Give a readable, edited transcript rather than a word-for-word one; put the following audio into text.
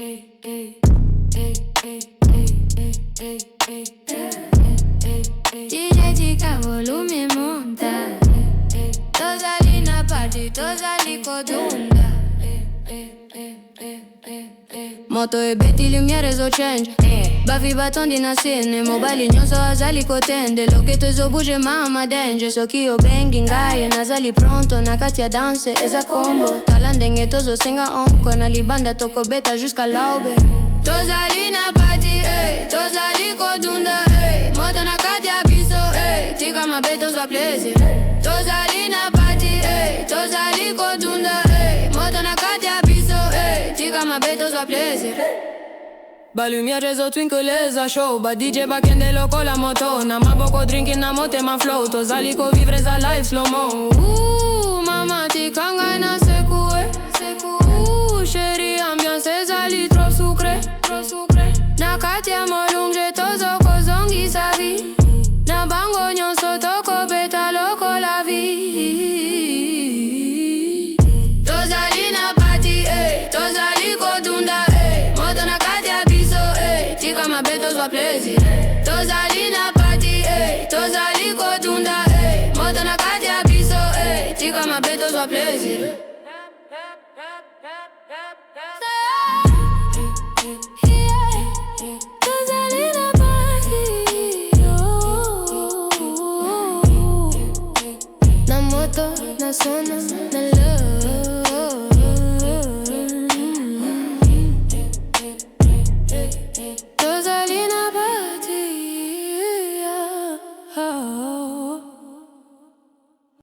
DJ tica volume monta. Tozali na party, tozali kodunda. Moto e beti lumiere zo change. Bavi batondi na scene, mobile nyonso azali kotende. Loketo zo bouge mama danger. Soki o bengi ngaye, nazali pronto na kati ya danse. Eza combo, tala ndenge tozo senga onko. Na libanda toko beta jusqu'à l'aube. Tozali na party, tozali kodunda. Moto na kati ya biso, tika mabeto zwa plaisir. Tozali na party, tozali kodunda. Moto na kati ya biso, tika mabeto zwa plaisir. Ba lumiere zo twinkle za show. Ba DJ bakende loko la moto. Na maboko drinking na mote ma flow. Tozali ko vivre za life slow mo. Mama tikanga na sekue. Chérie ambiance zali trop sucré. Na kati ya molunge tozo kozongi sa vie. Na bango nyonso toko beta loko la vie. Tozali na party, tozali kodunda. Moto na kati ya biso, tika mabeto zwa plaisir. Tozali na party, tozali kodunda. Moto na kati ya biso, tika mabeto zwa plaisir. Tozali na party, na moto, na sona.